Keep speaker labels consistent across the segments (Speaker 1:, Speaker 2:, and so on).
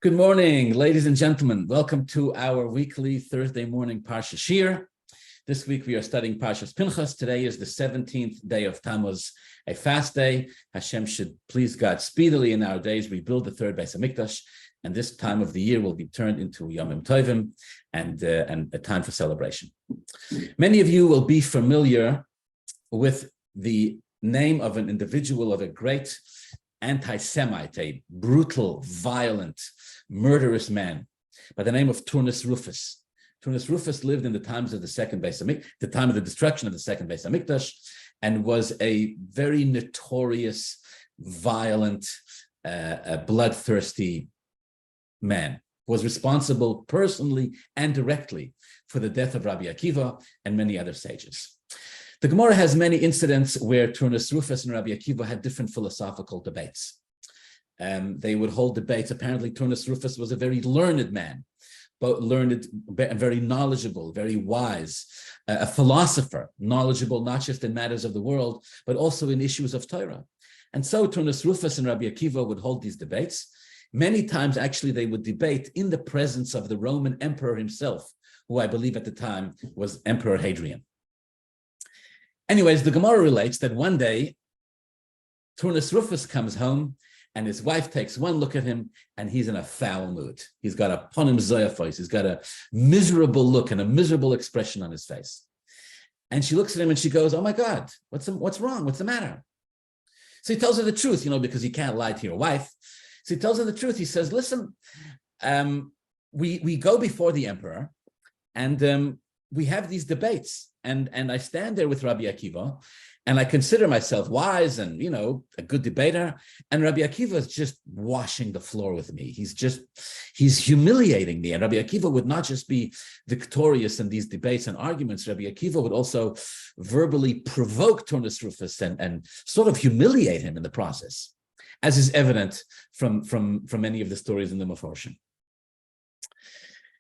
Speaker 1: Good morning, ladies and gentlemen. Welcome to our weekly Thursday morning Parsha Shiur. This week we are studying Parsha's Pinchas. Today is the 17th day of Tammuz, a fast day. Hashem should please God speedily in our days rebuild the third Beis Hamikdash, and this time of the year will be turned into Yomim Tovim and a time for celebration. Many of you will be familiar with the name of an individual, of a great anti-Semite, a brutal, violent, murderous man by the name of Turnus Rufus. Turnus Rufus lived in the times of the second Beis Hamikdash, the time of the destruction of the second Beis Hamikdash, and was a very notorious, violent, bloodthirsty man. Was responsible personally and directly for the death of Rabbi Akiva and many other sages. The Gemara has many incidents where Turnus Rufus and Rabbi Akiva had different philosophical debates. They would hold debates. Apparently, Turnus Rufus was a very learned man, but learned, very knowledgeable, very wise, a philosopher, knowledgeable not just in matters of the world, but also in issues of Torah. And so Turnus Rufus and Rabbi Akiva would hold these debates. Many times, actually, they would debate in the presence of the Roman emperor himself, who I believe at the time was Emperor Hadrian. Anyways, the Gemara relates that one day, Turnus Rufus comes home and his wife takes one look at him and he's in a foul mood. He's got a ponim zoya face. He's got a miserable look and a miserable expression on his face. And she looks at him and she goes, "Oh my God, what's wrong? What's the matter?" So he tells her the truth, because you can't lie to your wife. So he tells her the truth. He says, "Listen, we go before the emperor and we have these debates. And I stand there with Rabbi Akiva, and I consider myself wise and, a good debater. And Rabbi Akiva is just washing the floor with me. He's humiliating me. And Rabbi Akiva would not just be victorious in these debates and arguments. Rabbi Akiva would also verbally provoke Turnus Rufus and sort of humiliate him in the process, as is evident from many of the stories in the Mefarshim.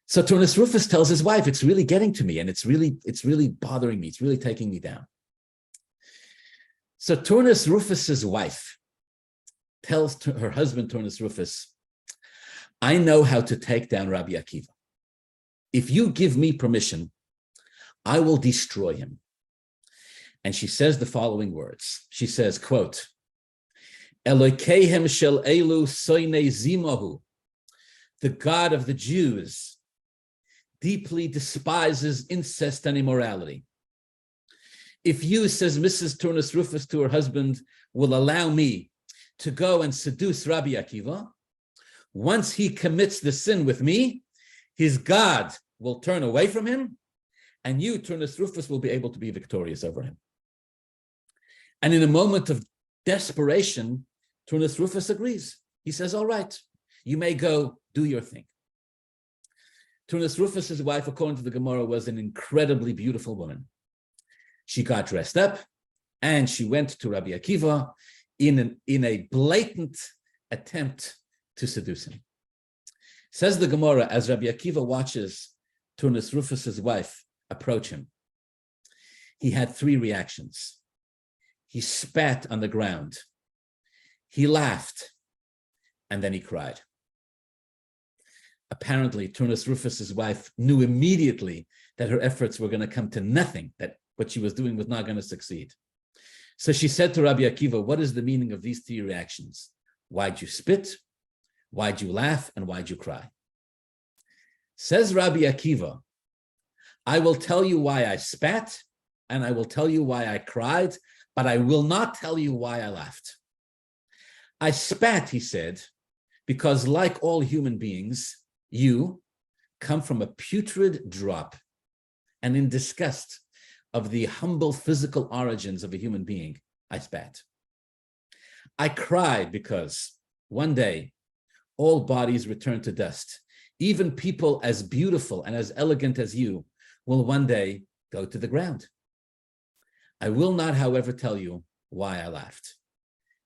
Speaker 1: So Turnus Rufus tells his wife, "It's really getting to me, and it's really bothering me. It's really taking me down." So Turnus Rufus's wife tells her husband, Turnus Rufus, "I know how to take down Rabbi Akiva. If you give me permission, I will destroy him." And she says the following words. She says, quote, "Elokehem shel elu soinei zimahu, the God of the Jews, deeply despises incest and immorality. If you," says Mrs. Turnus Rufus to her husband, "will allow me to go and seduce Rabbi Akiva, once he commits the sin with me, his God will turn away from him, and you, Turnus Rufus, will be able to be victorious over him." And in a moment of desperation, Turnus Rufus agrees. He says, "All right, you may go do your thing." Turnus Rufus's wife, according to the Gemara, was an incredibly beautiful woman. She got dressed up and she went to Rabbi Akiva in a blatant attempt to seduce him. Says the Gemara, as Rabbi Akiva watches Turnus Rufus's wife approach him, he had three reactions. He spat on the ground, he laughed, and then he cried. Apparently, Turnus Rufus's wife knew immediately that her efforts were going to come to nothing, that what she was doing was not going to succeed. So she said to Rabbi Akiva, "What is the meaning of these three reactions? Why'd you spit? Why'd you laugh? And why'd you cry?" Says Rabbi Akiva, "I will tell you why I spat, and I will tell you why I cried, but I will not tell you why I laughed. I spat," he said, "because like all human beings, you come from a putrid drop, and in disgust of the humble physical origins of a human being, I spat. I cried because one day all bodies return to dust. Even people as beautiful and as elegant as you will one day go to the ground. I will not, however, tell you why I laughed."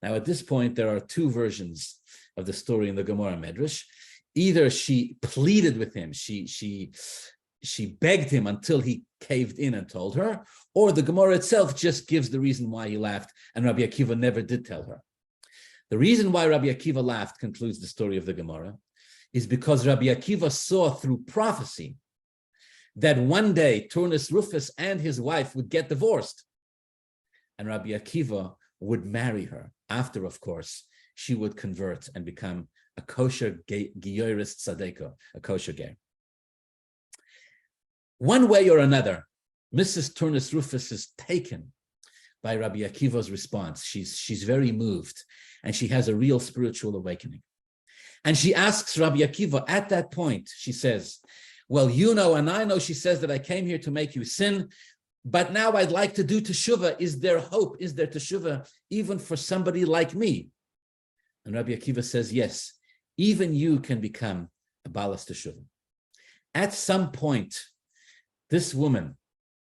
Speaker 1: Now, at this point, there are two versions of the story in the Gemara Medrash. Either she pleaded with him, she begged him until he caved in and told her, or the Gemara itself just gives the reason why he laughed, and Rabbi Akiva never did tell her. The reason why Rabbi Akiva laughed, concludes the story of the Gemara, is because Rabbi Akiva saw through prophecy that one day Turnus Rufus and his wife would get divorced, and Rabbi Akiva would marry her. After, of course, she would convert and become a kosher Giyoris Tzadeka, a kosher ger. One way or another, Mrs. Turnus Rufus is taken by Rabbi Akiva's response. She's very moved, and she has a real spiritual awakening. And she asks Rabbi Akiva at that point, she says, well, you know, and I know, she says, that I came here to make you sin, but now I'd like to do teshuvah. Is there hope? Is there teshuvah even for somebody like me? And Rabbi Akiva says, yes, even you can become a balas teshuvah. At some point, this woman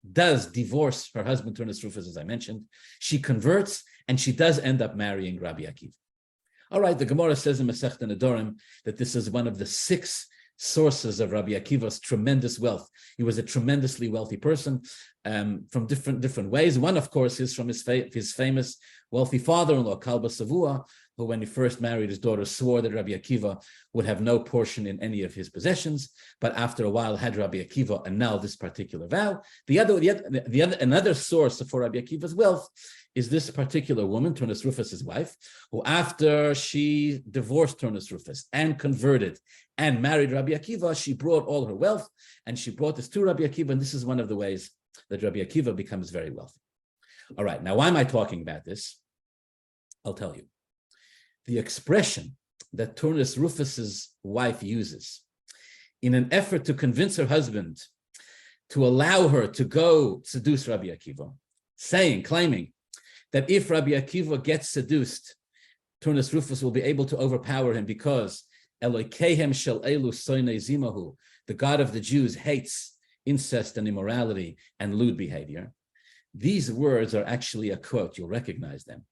Speaker 1: does divorce her husband, Turnus Rufus, as I mentioned. She converts, and she does end up marrying Rabbi Akiva. All right, the Gemara says in Masechta Nedarim that this is one of the 6 sources of Rabbi Akiva's tremendous wealth. He was a tremendously wealthy person from different ways. One, of course, is from his famous wealthy father-in-law, Kalba Savua, who, when he first married his daughter, swore that Rabbi Akiva would have no portion in any of his possessions, but after a while had Rabbi Akiva annul this particular vow. Another source for Rabbi Akiva's wealth is this particular woman, Turnus Rufus' wife, who, after she divorced Turnus Rufus and converted and married Rabbi Akiva, she brought all her wealth, and she brought this to Rabbi Akiva, and this is one of the ways that Rabbi Akiva becomes very wealthy. All right, now why am I talking about this? I'll tell you. The expression that Turnus Rufus's wife uses in an effort to convince her husband to allow her to go seduce Rabbi Akiva, claiming that if Rabbi Akiva gets seduced, Turnus Rufus will be able to overpower him because Elokehem shel elu soinei zimahu, the God of the Jews, hates incest and immorality and lewd behavior. These words are actually a quote. You'll recognize them.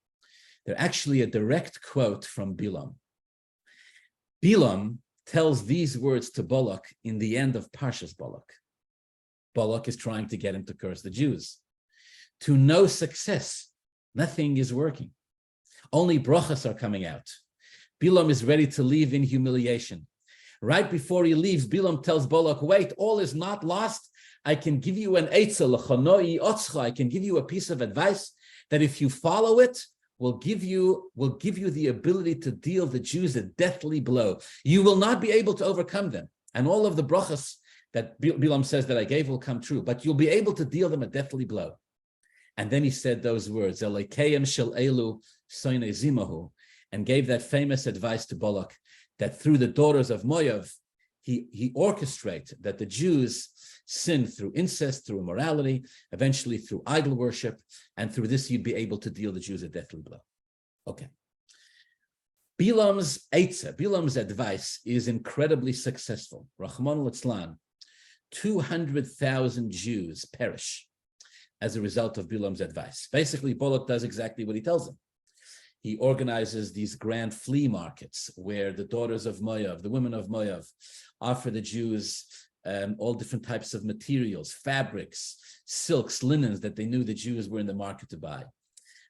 Speaker 1: They're actually a direct quote from Bilam. Bilam tells these words to Balak in the end of Parsha's Balak. Balak is trying to get him to curse the Jews. To no success, nothing is working. Only Brochas are coming out. Bilam is ready to leave in humiliation. Right before he leaves, Bilam tells Balak, wait, all is not lost. I can give you an eitzah, l'chonoi otzcha. I can give you a piece of advice that if you follow it, will give you the ability to deal the Jews a deathly blow. You will not be able to overcome them. And all of the brachas that Bilam says that I gave will come true, but you'll be able to deal them a deathly blow. And then he said those words, Elokeim shel elu soinei zimahu, and gave that famous advice to Balak that through the daughters of Moav, he orchestrates that the Jews sin through incest, through immorality, eventually through idol worship, and through this you'd be able to deal the Jews a deathly blow. Okay. Bilam's eitzah, Bilam's advice is incredibly successful. Rahman al-Itzlan, 200,000 Jews perish as a result of Bilam's advice. Basically, Balak does exactly what he tells him. He organizes these grand flea markets where the daughters of Moav, the women of Moav, offer the Jews all different types of materials, fabrics, silks, linens that they knew the Jews were in the market to buy.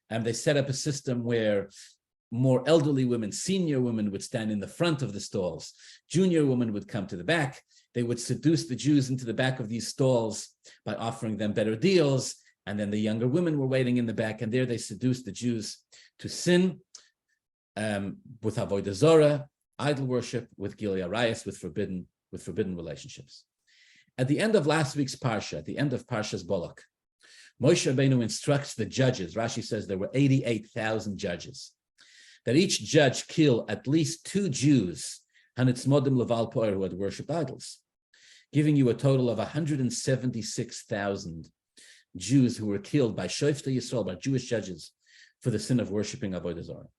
Speaker 1: And they set up a system where more elderly women, senior women would stand in the front of the stalls. Junior women would come to the back. They would seduce the Jews into the back of these stalls by offering them better deals. And then the younger women were waiting in the back, and there they seduced the Jews to sin with avodah zarah, idol worship, with Gilgulei arayos, with forbidden relationships. At the end of last week's Parsha, at the end of Parsha's Balak, Moshe Rabbeinu instructs the judges. Rashi says there were 88,000 judges, that each judge kill at least 2 Jews, hanitzmodim leval poer, who had worshipped idols, giving you a total of 176,000 Jews who were killed by Shoftei Yisrael, by Jewish judges, for the sin of worshiping avodah zarah.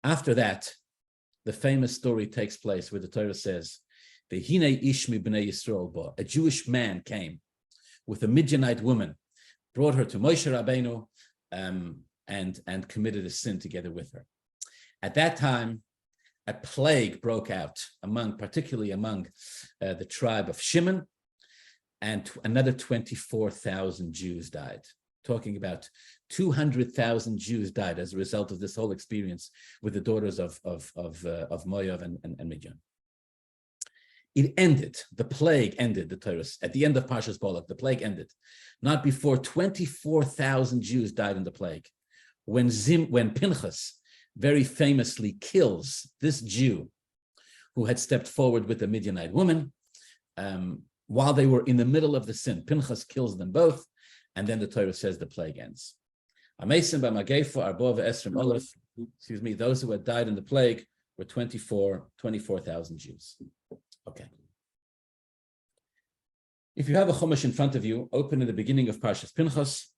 Speaker 1: After that, the famous story takes place where the Torah says, "V'hinei ish mi bnei Yisrael ba." A Jewish man came with a Midianite woman, brought her to Moshe Rabbeinu, and committed a sin together with her. At that time, a plague broke out particularly among the tribe of Shimon, and another 24,000 Jews died. Talking about 200,000 Jews died as a result of this whole experience with the daughters of Moav and Midian. It ended, the plague ended, the Torah, at the end of Parshas Balak, the plague ended. Not before 24,000 Jews died in the plague. When Pinchas very famously kills this Jew who had stepped forward with the Midianite woman, while they were in the middle of the sin, Pinchas kills them both, and then the Torah says the plague ends. Those who had died in the plague were 24,000 Jews. Okay. If you have a Chumash in front of you, open at the beginning of Parshas Pinchas.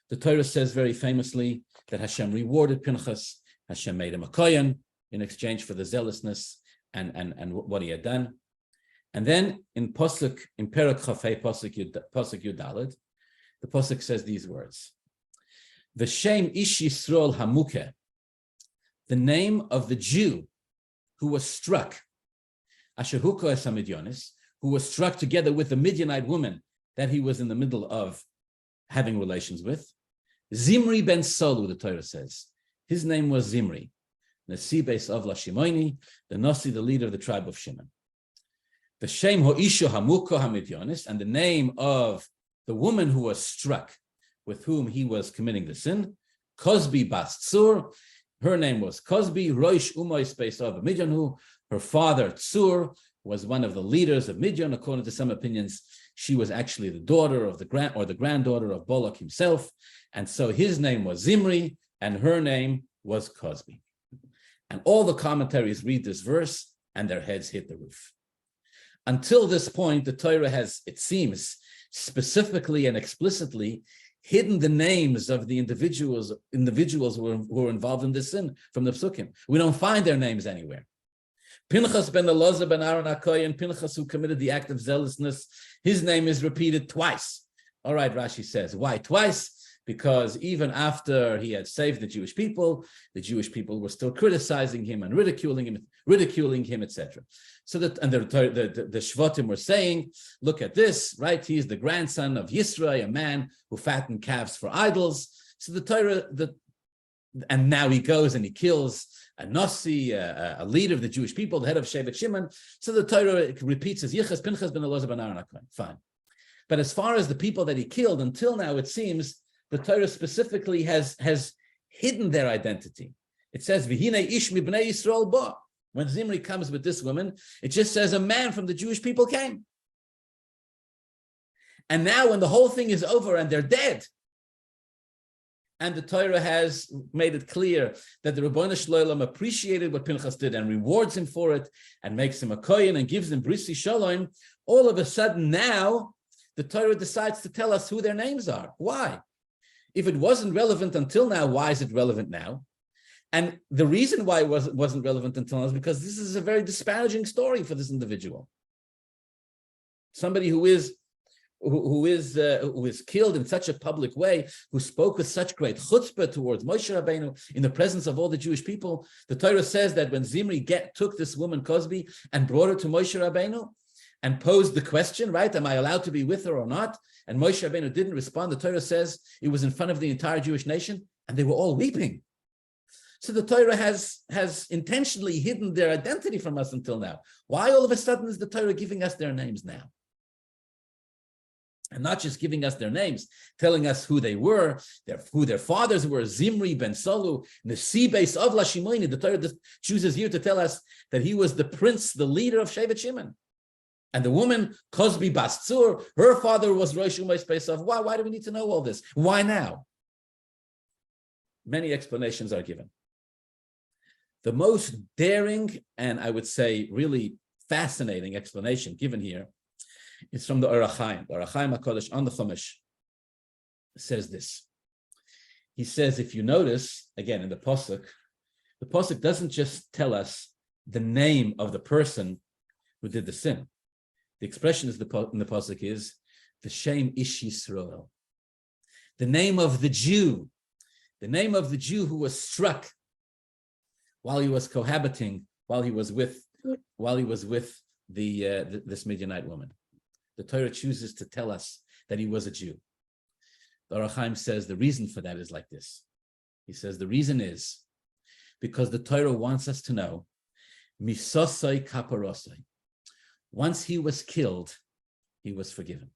Speaker 1: The Torah says very famously that Hashem rewarded Pinchas. Hashem made him a kohen in exchange for the zealousness and what he had done. And then in Possuk, in Perek Chafei, Possuk Yudalad, the Possuk says these words: V'shem ish Yisrael hamukeh, the name of the Jew who was struck, Asher Huko es HaMidyanis, who was struck together with the Midianite woman that he was in the middle of having relations with, Zimri ben Solu, the Torah says. His name was Zimri, Nasi Beis Avla Shimoni, the Nasi, the leader of the tribe of Shimon. The Shem Ho'isho Hamuko HaMidyanis, and the name of the woman who was struck, with whom he was committing the sin, Kozbi Bas Tzur. Her name was Kozbi, Roish Umois Beis Av Midyanu. Her father, Tzur, was one of the leaders of Midian. According to some opinions, she was actually the daughter of the granddaughter of Balak himself. And so his name was Zimri, and her name was Kozbi. And all the commentaries read this verse, and their heads hit the roof. Until this point, the Torah has, it seems, specifically and explicitly hidden the names of the individuals who were involved in this sin from the Pesukim. We don't find their names anywhere. Pinchas ben Elazar ben Aaron HaKohen, Pinchas who committed the act of zealousness, his name is repeated twice. All right, Rashi says, why twice? Because even after he had saved the Jewish people were still criticizing him and ridiculing him, etc. So that, and the Shvatim were saying, look at this, right? He is the grandson of Yisrael, a man who fattened calves for idols. So the Torah, and now he goes and he kills a Nasi, a leader of the Jewish people, the head of Shevet Shimon. So the Torah repeats as Yichas Pinchas ben Elazar ben Aaron HaKohen. Fine. But as far as the people that he killed, until now, it seems the Torah specifically has hidden their identity. It says, V'hinei ish mibnei Yisrael ba. When Zimri comes with this woman, it just says a man from the Jewish people came. And now when the whole thing is over and they're dead, and the Torah has made it clear that the Ribbono Shel Olam appreciated what Pinchas did and rewards him for it and makes him a kohen and gives him brisi shalom, all of a sudden now the Torah decides to tell us who their names are. Why? If it wasn't relevant until now, why is it relevant now? And the reason why it wasn't relevant until now is because this is a very disparaging story for this individual. Somebody who is killed in such a public way, who spoke with such great chutzpah towards Moshe Rabbeinu in the presence of all the Jewish people. The Torah says that when Zimri took this woman Kozbi and brought her to Moshe Rabbeinu and posed the question, right, am I allowed to be with her or not? And Moshe Rabbeinu didn't respond. The Torah says it was in front of the entire Jewish nation, and they were all weeping. So the Torah has intentionally hidden their identity from us until now. Why all of a sudden is the Torah giving us their names now? And not just giving us their names, telling us who they were, who their fathers were, Zimri ben Solu, Nasi Beis Avla Shimoni. The Torah chooses here to tell us that he was the prince, the leader of Shevet Shimon. And the woman, Kozbi Bas Tzur, her father was Rosh Umayis Beis Av. Why do we need to know all this? Why now? Many explanations are given. The most daring and I would say really fascinating explanation given here is from the Hachayim. The Hachayim HaKodesh on the Chumash says this. He says, if you notice, again in the Possuk doesn't just tell us the name of the person who did the sin. The expression in the Possuk is V'shem ish Yisrael. The name of the Jew who was struck while he was cohabiting, while he was with this Midianite woman. The Torah chooses to tell us that he was a Jew. The Hachayim says the reason for that is like this. He says the reason is because the Torah wants us to know, misosai kaparosai. Once he was killed, he was forgiven.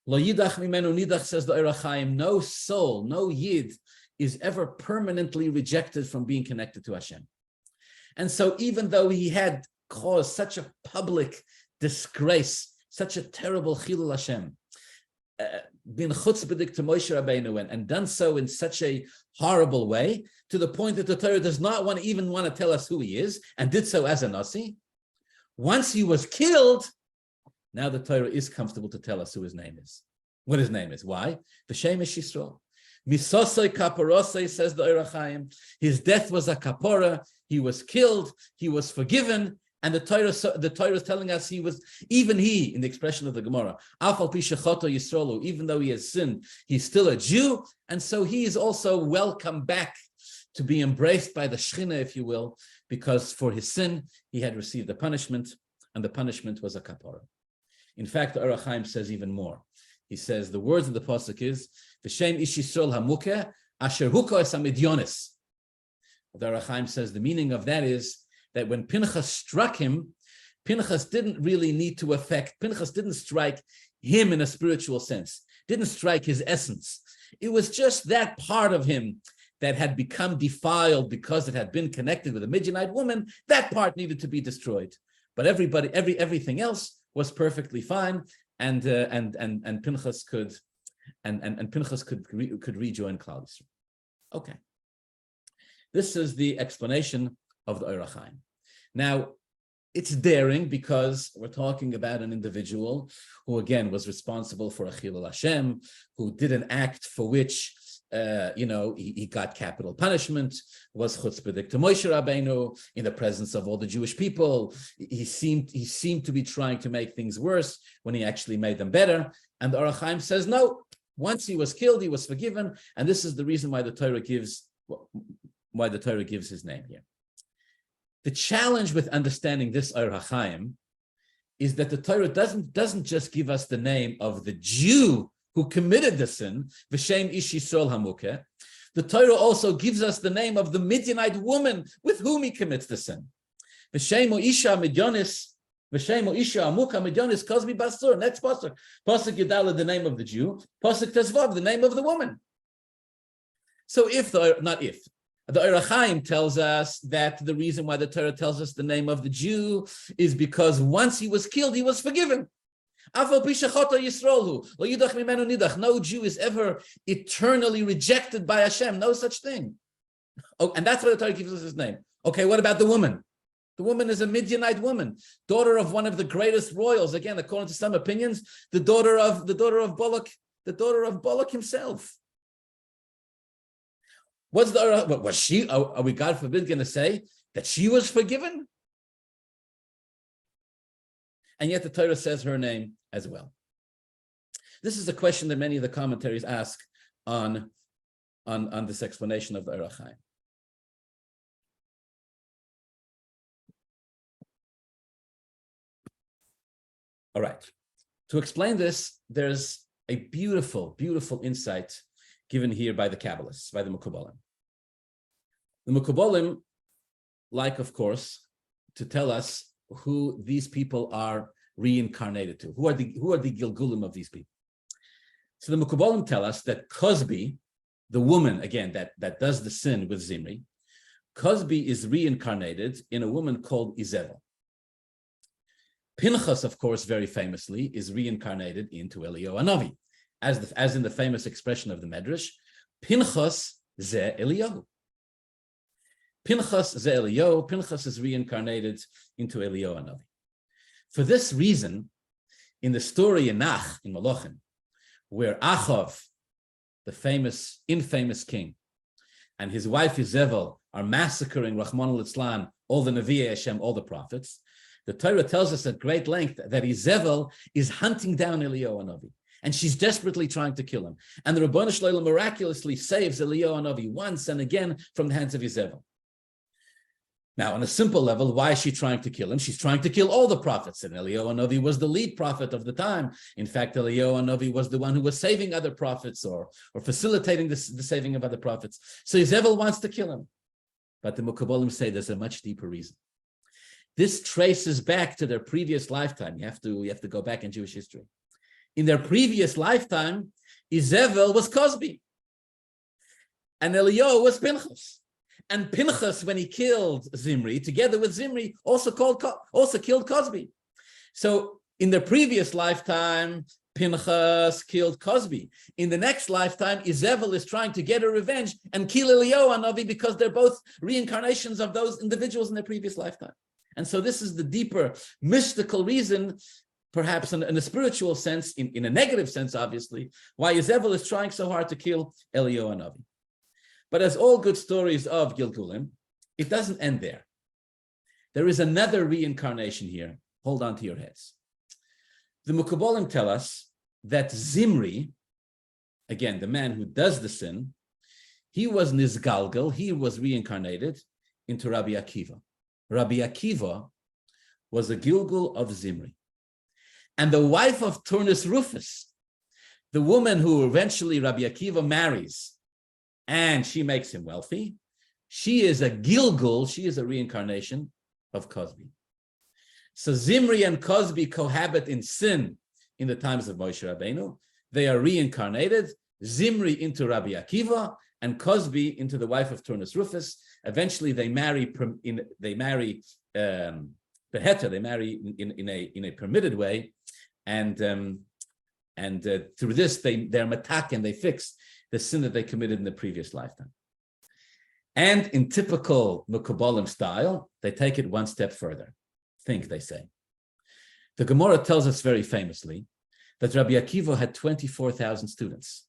Speaker 1: Lo yidach mimenu nidach, says the Hachayim, no soul, no yid is ever permanently rejected from being connected to Hashem. And so even though he had caused such a public disgrace, such a terrible chilul Hashem, been chutzpahdik to Moshe Rabbeinu and done so in such a horrible way, to the point that the Torah does not even want to tell us who he is, and did so as a Nasi. Once he was killed, now the Torah is comfortable to tell us who his name is. What his name is. Why? B'shem is Yisrael. Misosai kaparosai, says the Hachayim. His death was a kapora. He was killed. He was forgiven. And the Torah is telling us he was, even he, in the expression of the Gemara, Afal pi shechoto Yisraelu, even though he has sinned, he's still a Jew. And so he is also welcome back to be embraced by the Shechina, if you will, because for his sin, he had received a punishment, and the punishment was a kapora. In fact, the Hachayim says even more. He says the words of the Possuk is, V'shem ish Yisrael hamukeh, asher huko es hamidyonis. The Hachayim says the meaning of that is that when Pinchas struck him, Pinchas didn't really need to Pinchas didn't strike him in a spiritual sense, didn't strike his essence. It was just that part of him that had become defiled because it had been connected with a Midianite woman. That part needed to be destroyed. But everything else was perfectly fine, and Pinchas could rejoin Klal Yisrael. Okay, this is the explanation of the Hachayim. Now, it's daring because we're talking about an individual who, again, was responsible for a Chilul Hashem, who did an act for which, he got capital punishment, was chutzpahdik to Moshe Rabbeinu in the presence of all the Jewish people. He seemed to be trying to make things worse when he actually made them better. And the Hachayim says, no, once he was killed, he was forgiven. And this is the reason why the Torah gives his name here. The challenge with understanding this Hachayim is that the Torah doesn't just give us the name of the Jew who committed the sin, V'shem ish Yisrael hamukeh. The Torah also gives us the name of the Midianite woman with whom he commits the sin. V'shem isha midyonis, V'shem isha amukah midyonis kozmi basur. Next Possuk. Possuk Yudala, the name of the Jew. Possuk Tesvav, the name of the woman. So the Hachayim tells us that the reason why the Torah tells us the name of the Jew is because once he was killed, he was forgiven. No Jew is ever eternally rejected by Hashem. No such thing. Oh, and that's why the Torah gives us his name. Okay, what about the woman? The woman is a Midianite woman, daughter of one of the greatest royals. Again, according to some opinions, the daughter of Balak himself. Was she? Are we, God forbid, going to say that she was forgiven? And yet the Torah says her name as well. This is a question that many of the commentaries ask on this explanation of the Hachayim. All right. To explain this, there's a beautiful, beautiful insight given here by the Kabbalists, by the Mekubalim. The Mekubalim like, of course, to tell us who these people are reincarnated to. Who are the Gilgulim of these people? So the Mekubalim tell us that Cosby, the woman, again, that does the sin with Zimri, Cosby is reincarnated in a woman called Izebel. Pinchas, of course, very famously, is reincarnated into Eliyahu Hanavi. As in the famous expression of the Medrash, Pinchas ze Eliyahu. Pinchas ze Eliyahu. Pinchas is reincarnated into Eliyahu Hanavi. For this reason, in the story in Nach, in Malachim, where Achav, the infamous king, and his wife Izebel are massacring Rahman al-Islam, all the Nevi'ei Hashem, all the prophets, the Torah tells us at great length that Izebel is hunting down Eliyahu Hanavi. And she's desperately trying to kill him. And the Rabbanu Shlomo miraculously saves Eliyahu Hanavi once and again from the hands of Izebel. Now, on a simple level, why is she trying to kill him? She's trying to kill all the prophets. And Eliyahu Hanavi was the lead prophet of the time. In fact, Eliyahu Hanavi was the one who was saving other prophets or facilitating the saving of other prophets. So Izebel wants to kill him. But the Mukabalim say there's a much deeper reason. This traces back to their previous lifetime. You have to go back in Jewish history. In their previous lifetime, Izebel was Cosby. And Eliyahu was Pinchas. And Pinchas, when he killed Zimri, together with Zimri, also killed Cosby. So in the previous lifetime, Pinchas killed Cosby. In the next lifetime, Izebel is trying to get a revenge and kill Eliyahu Hanavi because they're both reincarnations of those individuals in their previous lifetime. And so this is the deeper mystical reason, perhaps in a spiritual sense, in a negative sense, obviously, why Izebel is trying so hard to kill Eliyahu Hanavi. But as all good stories of Gilgulei, it doesn't end there. There is another reincarnation here. Hold on to your heads. The Mukabalim tell us that Zimri, again, the man who does the sin, he was Nizgalgal, he was reincarnated into Rabbi Akiva. Rabbi Akiva was a Gilgul of Zimri. And the wife of Turnus Rufus, the woman who eventually Rabbi Akiva marries, and she makes him wealthy, she is a Gilgul, she is a reincarnation of Cosby. So Zimri and Cosby cohabit in sin in the times of Moshe Rabbeinu. They are reincarnated, Zimri into Rabbi Akiva, and Cosby into the wife of Turnus Rufus. Eventually they marry in a permitted way, and through this they're matak and they fix the sin that they committed in the previous lifetime. And in typical Mukabalim style, they take it one step further. Think, they say. The Gemara tells us very famously that Rabbi Akiva had 24,000 students,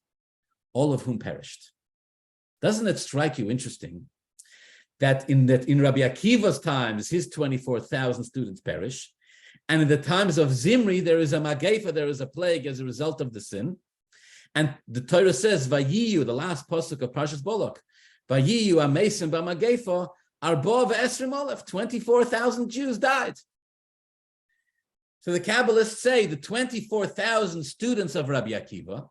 Speaker 1: all of whom perished. Doesn't it strike you interesting that in Rabbi Akiva's times, his 24,000 students perish, and in the times of Zimri, there is a magefa, there is a plague as a result of the sin. And the Torah says, Vayiyu, the last Possuk of Parshas Bolok, Vayiyu amesim b'magefa, arba v'esrim olef, 24,000 Jews died. So the Kabbalists say the 24,000 students of Rabbi Akiva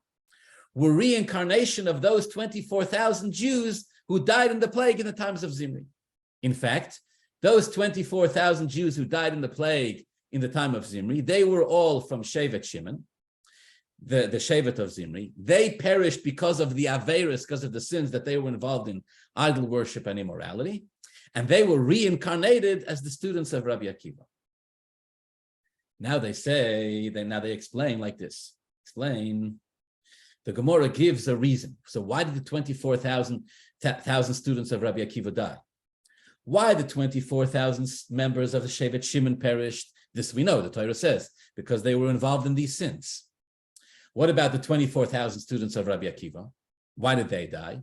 Speaker 1: were reincarnation of those 24,000 Jews who died in the plague in the times of Zimri. In fact, those 24,000 Jews who died in the plague in the time of Zimri, they were all from Shevet Shimon, the Shevet of Zimri. They perished because of the Averis, because of the sins that they were involved in, idol worship and immorality, and they were reincarnated as the students of Rabbi Akiva. Now they explain like this. Explain. The Gemara gives a reason. So why did the 24,000 students of Rabbi Akiva die? Why the 24,000 members of the Shevet Shimon perished? This we know, the Torah says, because they were involved in these sins. What about the 24,000 students of Rabbi Akiva? Why did they die?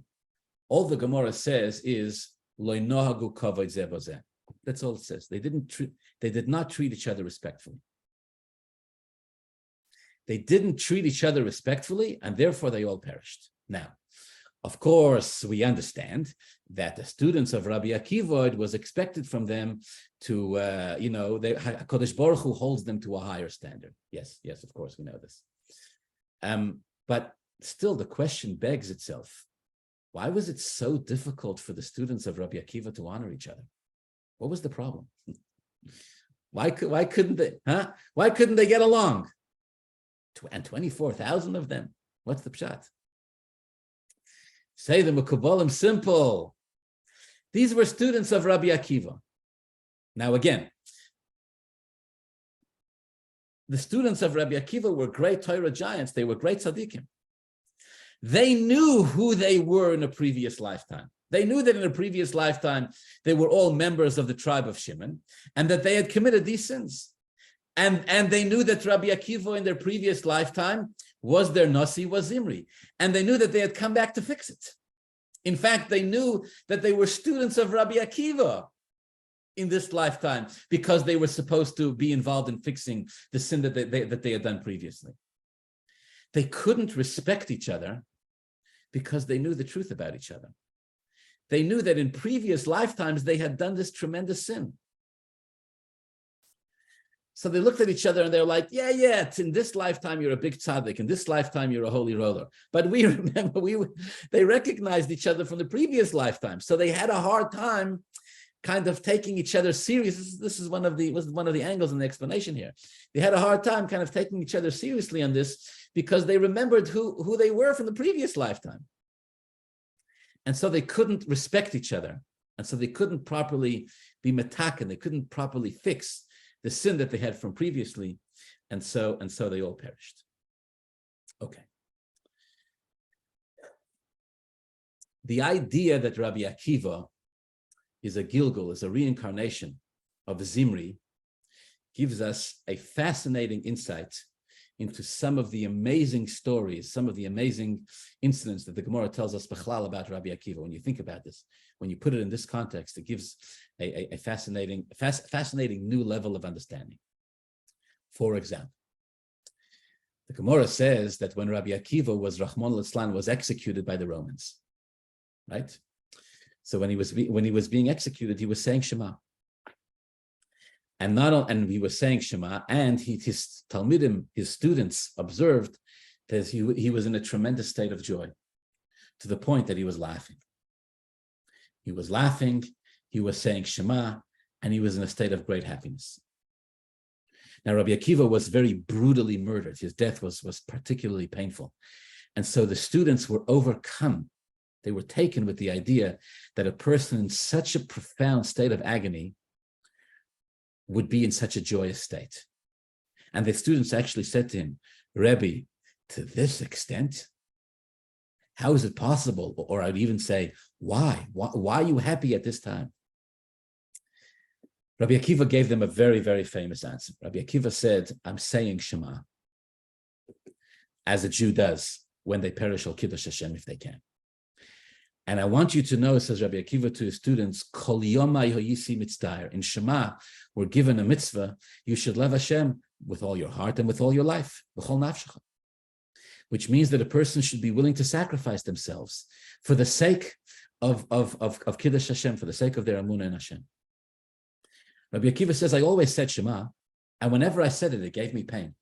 Speaker 1: All the Gemara says is, Lo nohagu kavod zeh b'zeh. That's all it says. They did not treat each other respectfully. They didn't treat each other respectfully, and therefore they all perished. Now, of course, we understand that the students of Rabbi Akiva, it was expected from them to, HaKadosh Baruch Hu holds them to a higher standard. Yes, of course, we know this. But still, the question begs itself: why was it so difficult for the students of Rabbi Akiva to honor each other? What was the problem? Why couldn't they? Why couldn't they get along? And 24,000 of them. What's the pshat? Say the Mukabalim simple. These were students of Rabbi Akiva. Now again, the students of Rabbi Akiva were great Torah giants. They were great tzaddikim. They knew who they were in a previous lifetime. They knew that in a previous lifetime, they were all members of the tribe of Shimon, and that they had committed these sins. And they knew that Rabbi Akiva in their previous lifetime was their Nasi, was Zimri. And they knew that they had come back to fix it. In fact, they knew that they were students of Rabbi Akiva in this lifetime because they were supposed to be involved in fixing the sin that they had done previously. They couldn't respect each other because they knew the truth about each other. they knew that in previous lifetimes they had done this tremendous sin. So they looked at each other and they're like, yeah, in this lifetime you're a big tzaddik, in this lifetime you're a holy roller. But we remember, they recognized each other from the previous lifetime. So they had a hard time kind of taking each other serious. This was one of the angles in the explanation here. They had a hard time kind of taking each other seriously on this because they remembered who they were from the previous lifetime. And so they couldn't respect each other. And so they couldn't properly be metaken. They couldn't properly fix the sin that they had from previously. And so they all perished. Okay. The idea that Rabbi Akiva is a Gilgul, is a reincarnation of Zimri, gives us a fascinating insight into some of the amazing stories, some of the amazing incidents that the Gemara tells us bechlal about Rabbi Akiva. When you think about this, when you put it in this context, it gives a fascinating new level of understanding. For example, the Gemara says that when Rabbi Akiva was was executed by the Romans, right? So when he was being executed, he was saying Shema. And he was saying Shema, and his Talmidim, his students, observed that he was in a tremendous state of joy, to the point that he was laughing. He was laughing, he was saying Shema, and he was in a state of great happiness. Now, Rabbi Akiva was very brutally murdered. His death was particularly painful. And so the students were overcome. They were taken with the idea that a person in such a profound state of agony would be in such a joyous state. And the students actually said to him, Rebbe, to this extent, how is it possible? Or I'd even say, why? Why are you happy at this time? Rabbi Akiva gave them a very, very famous answer. Rabbi Akiva said, I'm saying Shema, as a Jew does when they perish al Kiddush Hashem if they can. And I want you to know, says Rabbi Akiva to his students, Kol yomai hoyisi mitzdayer. In Shema, we're given a mitzvah. You should love Hashem with all your heart and with all your life, b'chol nafshecha. Which means that a person should be willing to sacrifice themselves for the sake of Kiddush Hashem, for the sake of their amunah in Hashem. Rabbi Akiva says, I always said Shema, and whenever I said it, it gave me pain.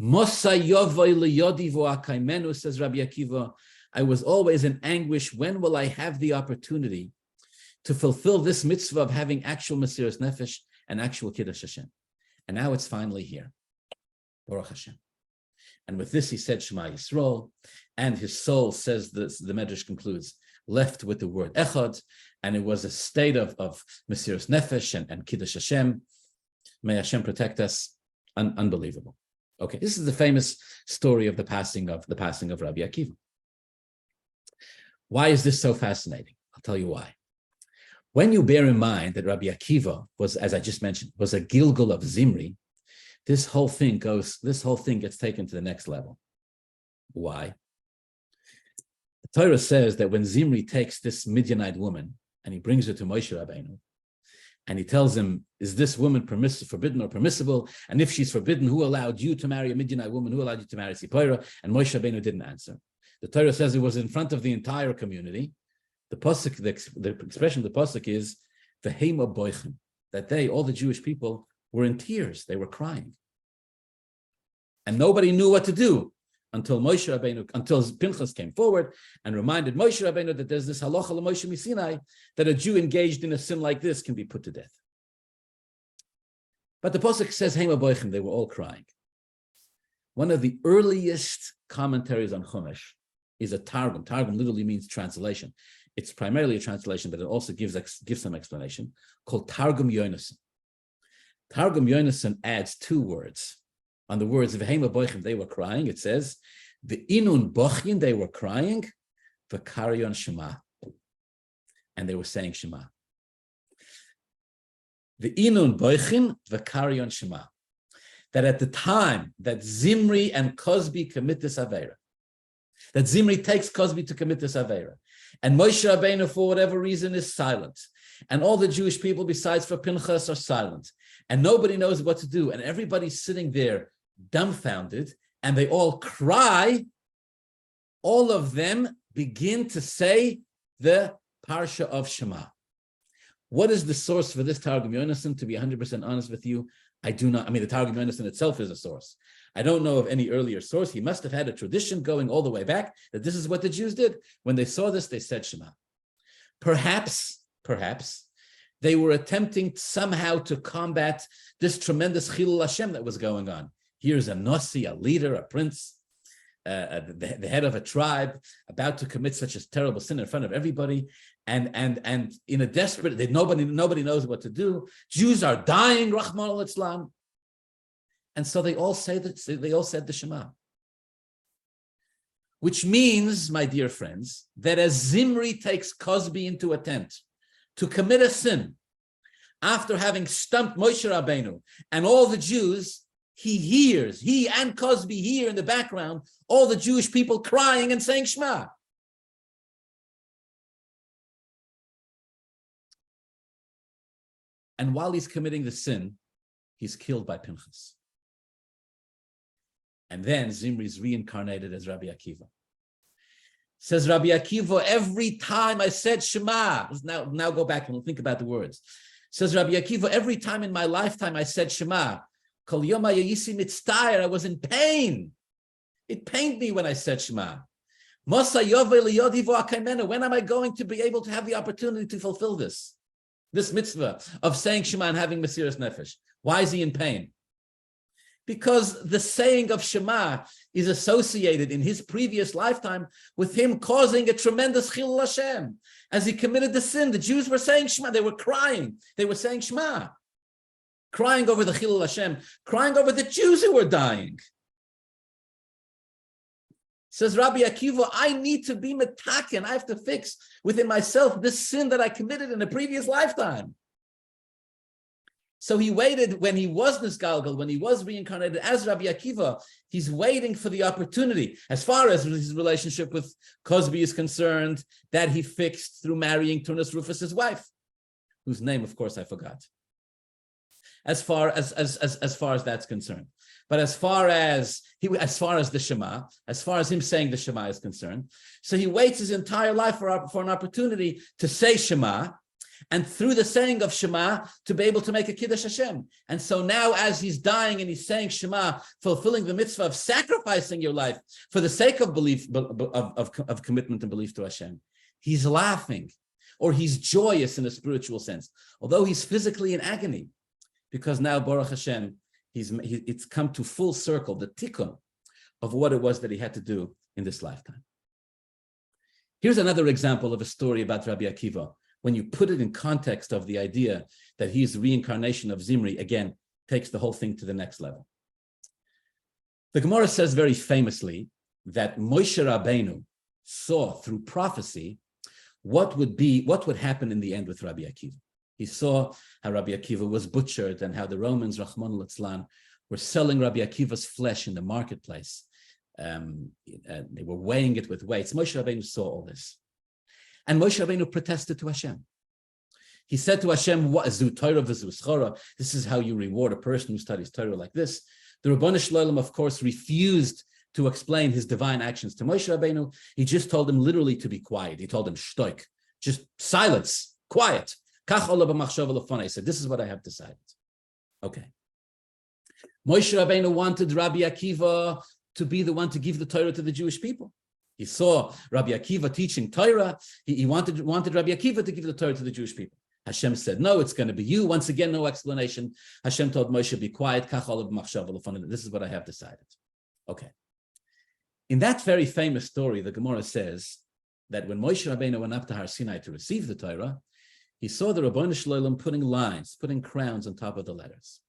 Speaker 1: Mosa yovai liyodi v'akaimenu, says Rabbi Akiva, I was always in anguish. When will I have the opportunity to fulfill this mitzvah of having actual Mesiras Nefesh and actual Kiddush Hashem? And now it's finally here. Baruch Hashem. And with this, he said Shema Yisrael, and his soul, says this, the Medrash concludes, left with the word Echad, and it was a state of Mesiras Nefesh and Kiddush Hashem. May Hashem protect us. Unbelievable. Okay, this is the famous story of the passing of Rabbi Akiva. Why is this so fascinating? I'll tell you why. When you bear in mind that Rabbi Akiva was, as I just mentioned, was a Gilgul of Zimri, this whole thing gets taken to the next level. Why? The Torah says that when Zimri takes this Midianite woman and he brings her to Moshe Rabbeinu, and he tells him, is this woman forbidden or permissible? And if she's forbidden, who allowed you to marry a Midianite woman? Who allowed you to marry Sipora? And Moshe Rabbeinu didn't answer. The Torah says it was in front of the entire community. The Possuk, the expression of the Possuk is v'heima boichem, that all the Jewish people, were in tears. They were crying. And nobody knew what to do until Pinchas came forward and reminded Moshe Rabbeinu that there's this halacha l'Moshe Misinai, that a Jew engaged in a sin like this can be put to death. But the Possuk says heima boichem, they were all crying. One of the earliest commentaries on Chumash is a Targum. Targum literally means translation. It's primarily a translation, but it also gives some explanation, called Targum Yonason. Targum Yonason adds two words. On the words of V'heima boichem, they were crying, it says, the inun bochin, they were crying, v'karyon Shema. And they were saying Shema. The inun boichin, v'karyon Shema. That at the time that Zimri and Cosby commit this Aveira, that Zimri takes Cosby to commit this Aveira, and Moshe Rabbeinu, for whatever reason, is silent, and all the Jewish people besides for Pinchas are silent, and nobody knows what to do, and everybody's sitting there dumbfounded, and they all cry, all of them begin to say the Parsha of Shema. What is the source for this Targum Yonasan? To be 100% honest with you, I do not. I mean, the Targum Yonasan itself is a source. I don't know of any earlier source. He must have had a tradition going all the way back that this is what the Jews did. When they saw this, they said Shema. Perhaps, they were attempting somehow to combat this tremendous Chilul Hashem that was going on. Here's a Nasi, a leader, a prince, the head of a tribe, about to commit such a terrible sin in front of everybody, and in a desperate, nobody knows what to do. Jews are dying, Rahman al-Islam, and so they all said the Shema, which means, my dear friends, that as Zimri takes Cosby into a tent to commit a sin after having stumped Moshe Rabbeinu and all the Jews, he and Cosby hear in the background all the Jewish people crying and saying Shema. And while he's committing the sin, he's killed by Pinchas. And then Zimri is reincarnated as Rabbi Akiva. Says Rabbi Akiva, every time I said Shema, now go back and think about the words. Says Rabbi Akiva, every time in my lifetime I said Shema, Kol Yom Hayisi Mitztayr, I was in pain. It pained me when I said Shema. When am I going to be able to have the opportunity to fulfill this mitzvah of saying Shema and having Mesiras Nefesh? Why is he in pain? Because the saying of Shema is associated in his previous lifetime with him causing a tremendous Chilul Hashem. As he committed the sin, the Jews were saying Shema. They were crying. They were saying Shema. Crying over the Chilul Hashem. Crying over the Jews who were dying. Says Rabbi Akiva, I need to be metaken. I have to fix within myself this sin that I committed in a previous lifetime. So he waited when he was Nisgalgal, when he was reincarnated as Rabbi Akiva, he's waiting for the opportunity, as far as his relationship with Cosby is concerned, that he fixed through marrying Turnus Rufus's wife, whose name, of course, I forgot. As far as that's concerned. But as far as the Shema, as far as him saying the Shema is concerned, so he waits his entire life for an opportunity to say Shema, and through the saying of Shema to be able to make a Kiddush Hashem. And so now, as he's dying and he's saying Shema, fulfilling the mitzvah of sacrificing your life for the sake of belief, of commitment and belief to Hashem, he's laughing, or he's joyous in a spiritual sense, although he's physically in agony, because now Baruch Hashem, it's come to full circle, the tikkun of what it was that he had to do in this lifetime. Here's another example of a story about Rabbi Akiva. When you put it in context of the idea that he's the reincarnation of Zimri, again, takes the whole thing to the next level. The Gemara says very famously that Moshe Rabbeinu saw through prophecy what would happen in the end with Rabbi Akiva. He saw how Rabbi Akiva was butchered and how the Romans, Rahman al-Islam, were selling Rabbi Akiva's flesh in the marketplace. They were weighing it with weights. Moshe Rabbeinu saw all this. And Moshe Rabbeinu protested to Hashem. He said to Hashem, this is how you reward a person who studies Torah like this. The Rabbanu Shalom, of course, refused to explain his divine actions to Moshe Rabbeinu. He just told him literally to be quiet. He told him, shtoik, just silence, quiet. He said, this is what I have decided. Okay. Moshe Rabbeinu wanted Rabbi Akiva to be the one to give the Torah to the Jewish people. He saw Rabbi Akiva teaching Torah. He wanted Rabbi Akiva to give the Torah to the Jewish people. Hashem said, no, it's going to be you. Once again, no explanation. Hashem told Moshe, be quiet. This is what I have decided. Okay. In that very famous story, the Gemara says that when Moshe Rabbeinu went up to Har Sinai to receive the Torah, he saw the Rabbanu Shalom putting crowns on top of the letters.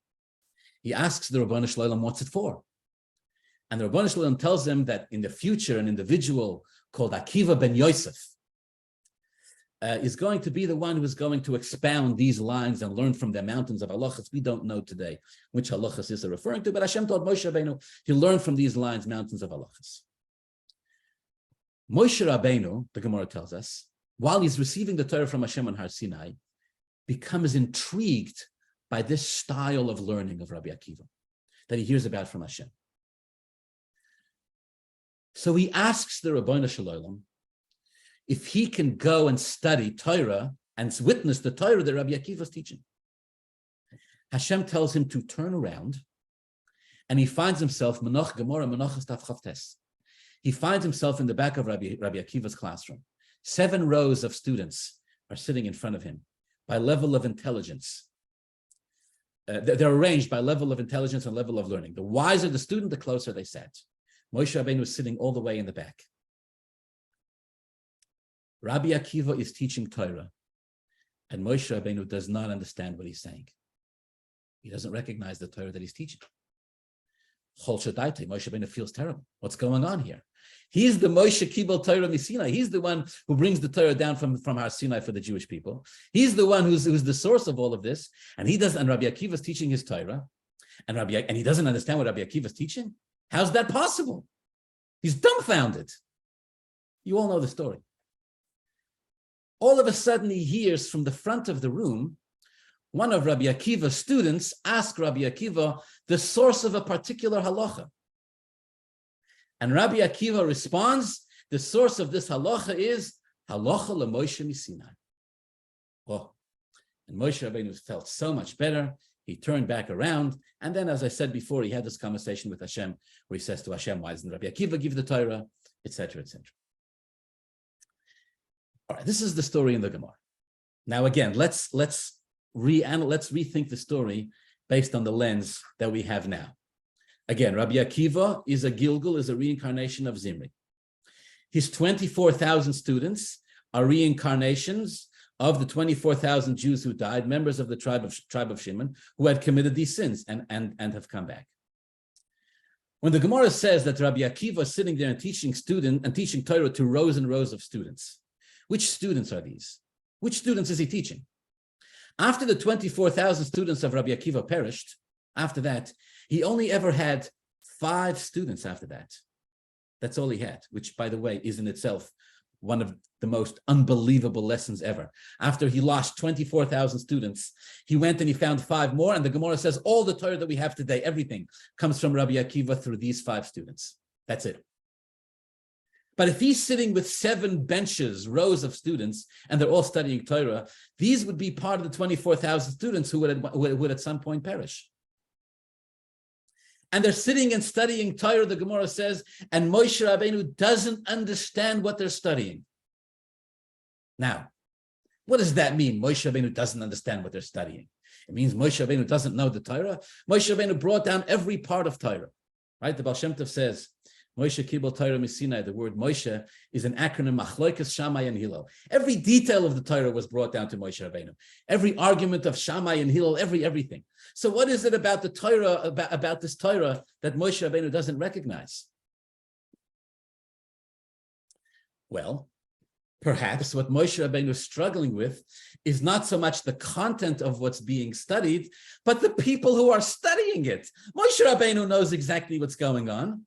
Speaker 1: He asks the Rabbanu Shalom, what's it for? And the Rabbanu Shalom tells him that in the future, an individual called Akiva ben Yosef is going to be the one who is going to expound these lines and learn from the mountains of halachas. We don't know today which halachas is referring to, but Hashem told Moshe Rabbeinu, he learned from these lines, mountains of halachas. Moshe Rabbeinu, the Gemara tells us, while he's receiving the Torah from Hashem on Har Sinai, becomes intrigued by this style of learning of Rabbi Akiva that he hears about from Hashem. So he asks the Rabbanu Shalom, if he can go and study Torah and witness the Torah that Rabbi Akiva is teaching. Hashem tells him to turn around, and he finds himself, Gemara Menachos Daf Chavtes. He finds himself in the back of Rabbi Akiva's classroom. 7 rows of students are sitting in front of him by level of intelligence. They're arranged by level of intelligence and level of learning. The wiser the student, the closer they sat. Moshe Rabbeinu was sitting all the way in the back. Rabbi Akiva is teaching Torah, and Moshe Rabbeinu does not understand what he's saying. He doesn't recognize the Torah that he's teaching. Moshe Rabbeinu feels terrible. What's going on here? He's the Moshe Kibel Torah Misinai. He's the one who brings the Torah down from Har Sinai for the Jewish people. He's the one who's the source of all of this. And he doesn't. And Rabbi Akiva is teaching his Torah, and he doesn't understand what Rabbi Akiva is teaching. How's that possible? He's dumbfounded. You all know the story. All of a sudden, he hears from the front of the room, one of Rabbi Akiva's students ask Rabbi Akiva the source of a particular halacha. And Rabbi Akiva responds, the source of this halacha is halacha leMoshe Misinai. Oh, and Moshe Rabbeinu felt so much better. He turned back around. And then, as I said before, he had this conversation with Hashem, where he says to Hashem, why doesn't Rabbi Akiva give the Torah, etc., etc. All right, this is the story in the Gemara. Now, again, let's rethink the story based on the lens that we have now. Again, Rabbi Akiva is a Gilgul, is a reincarnation of Zimri. His 24,000 students are reincarnations of the 24,000 Jews who died, members of the tribe of Shimon, who had committed these sins and have come back. When the Gemara says that Rabbi Akiva is sitting there and teaching Torah to rows and rows of students, which students are these? Which students is he teaching? After the 24,000 students of Rabbi Akiva perished, after that, he only ever had 5 students after that. That's all he had, which, by the way, is in itself one of the most unbelievable lessons ever. After he lost 24,000 students, he went and he found 5 more, and the Gemara says all the Torah that we have today, everything, comes from Rabbi Akiva through these 5 students. That's it. But if he's sitting with 7 benches, rows of students, and they're all studying Torah, these would be part of the 24,000 students who would at some point perish. And they're sitting and studying Torah, the Gemara says, and Moshe Rabbeinu doesn't understand what they're studying. Now, what does that mean? Moshe Rabbeinu doesn't understand what they're studying. It means Moshe Rabbeinu doesn't know the Torah. Moshe Rabbeinu brought down every part of Torah, right? The Baal Shem Tov says, Moshe Kibel Torah Misinai, the word Moshe is an acronym, Machloikas, Shammai, and Hillel. Every detail of the Torah was brought down to Moshe Rabbeinu. Every argument of Shammai and Hillel, everything. So what is it about the Torah, about this Torah that Moshe Rabbeinu doesn't recognize? Well, perhaps what Moshe Rabbeinu is struggling with is not so much the content of what's being studied, but the people who are studying it. Moshe Rabbeinu knows exactly what's going on.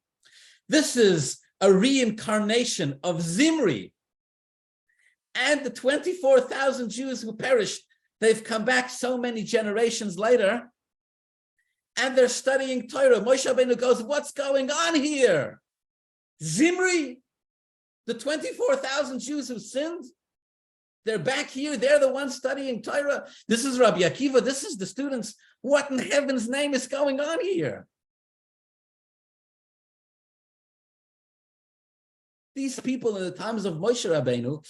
Speaker 1: This is a reincarnation of Zimri. And the 24,000 Jews who perished, they've come back so many generations later, and they're studying Torah. Moshe Rabbeinu goes, what's going on here? Zimri, the 24,000 Jews who sinned, they're back here. They're the ones studying Torah. This is Rabbi Akiva. This is the students. What in heaven's name is going on here? These people in the times of Moshe Rabbeinu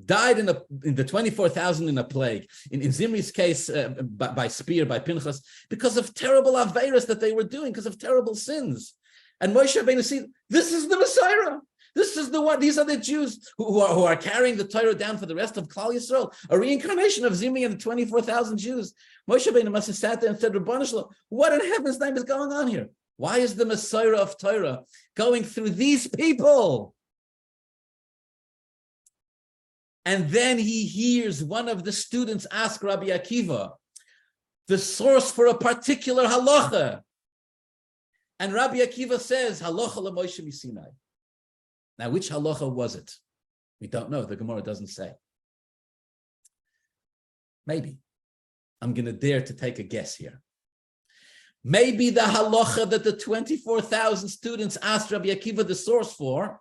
Speaker 1: died in the 24,000 in a plague. In Zimri's case, by spear, by Pinchas, because of terrible aveiros that they were doing, because of terrible sins. And Moshe Rabbeinu see, this is the Messiah. This is the one. These are the Jews who are carrying the Torah down for the rest of Klal Yisrael. A reincarnation of Zimri and the 24,000 Jews. Moshe Rabbeinu must have sat there and said, Rabbanu Shalom, what in heaven's name is going on here? Why is the Messiah of Torah going through these people? And then he hears one of the students ask Rabbi Akiva the source for a particular halacha. And Rabbi Akiva says, halacha leMoshe Misinai. Now, which halacha was it? We don't know. The Gemara doesn't say. Maybe. I'm going to dare to take a guess here. Maybe the halacha that the 24,000 students asked Rabbi Akiva the source for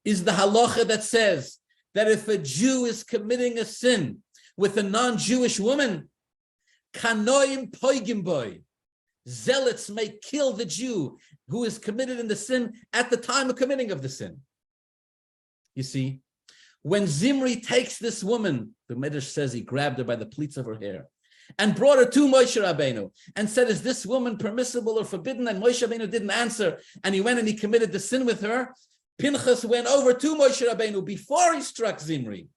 Speaker 1: is the halacha that says that if a Jew is committing a sin with a non-Jewish woman, kanoim poigim boy, zealots may kill the Jew who is committed in the sin at the time of committing of the sin. You see, when Zimri takes this woman, the Midrash says he grabbed her by the pleats of her hair and brought her to Moshe Rabbeinu and said, is this woman permissible or forbidden? And Moshe Rabbeinu didn't answer, and he went and he committed the sin with her. Pinchas went over to Moshe Rabbeinu before he struck Zimri.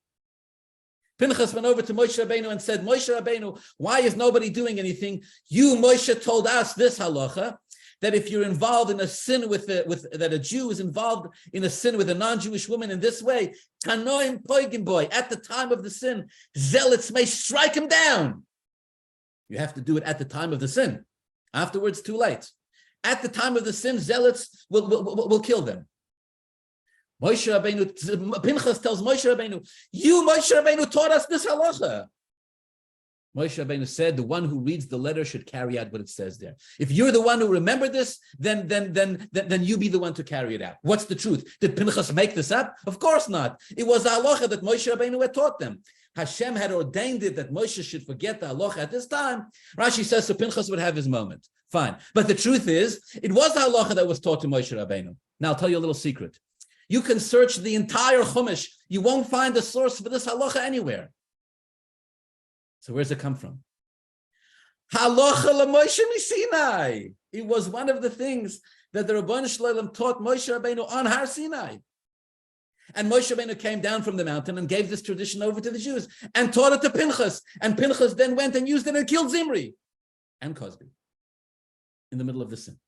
Speaker 1: Pinchas went over to Moshe Rabbeinu and said, Moshe Rabbeinu, why is nobody doing anything? You, Moshe, told us this halacha, that if you're involved in a sin that a Jew is involved in a sin with a non-Jewish woman in this way, kanoim poigim boy, at the time of the sin, zealots may strike him down. You have to do it at the time of the sin. Afterwards, too late. At the time of the sin, zealots will kill them. Moshe Rabbeinu, Pinchas tells Moshe Rabbeinu, you, Moshe Rabbeinu, taught us this halacha. Moshe Rabbeinu said, the one who reads the letter should carry out what it says there. If you're the one who remembered this, then you be the one to carry it out. What's the truth? Did Pinchas make this up? Of course not. It was the halacha that Moshe Rabbeinu had taught them. Hashem had ordained it that Moshe should forget the halacha at this time. Rashi says so Pinchas would have his moment. Fine. But the truth is, it was the halacha that was taught to Moshe Rabbeinu. Now I'll tell you a little secret. You can search the entire Chumash. You won't find a source for this halacha anywhere. So where's it come from? Halacha l'Moshe miSinai. It was one of the things that the Rabban Shalom taught Moshe Rabbeinu on Har Sinai. And Moshe Rabbeinu came down from the mountain and gave this tradition over to the Jews and taught it to Pinchas. And Pinchas then went and used it and killed Zimri and Cosby in the middle of the sin.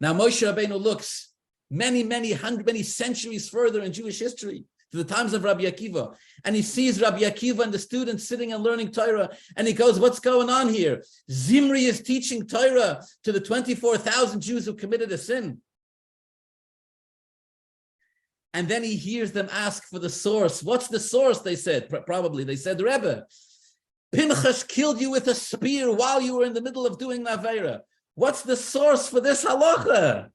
Speaker 1: Now Moshe Rabbeinu looks many centuries further in Jewish history, to the times of Rabbi Akiva, and he sees Rabbi Akiva and the students sitting and learning Torah, and he goes, what's going on here? Zimri is teaching Torah to the 24,000 Jews who committed a sin. And then he hears them ask for the source. What's the source? They said, probably, they said, Rebbe, Pinchas killed you with a spear while you were in the middle of doing Naveira. What's the source for this halacha?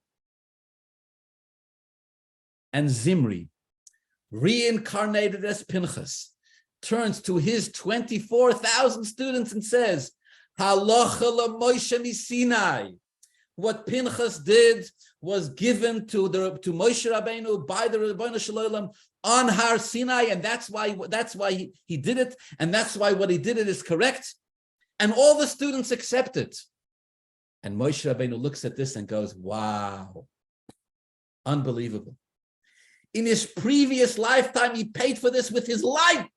Speaker 1: And Zimri, reincarnated as Pinchas, turns to his 24,000 students and says, Halacha l'Moshe miSinai. What Pinchas did was given to Moshe Rabbeinu by the Rebbeinu Shalom on Har Sinai, and that's why he did it, and that's why what he did it is correct, and all the students accept it. And Moshe Rabbeinu looks at this and goes, wow, unbelievable. In his previous lifetime, he paid for this with his life.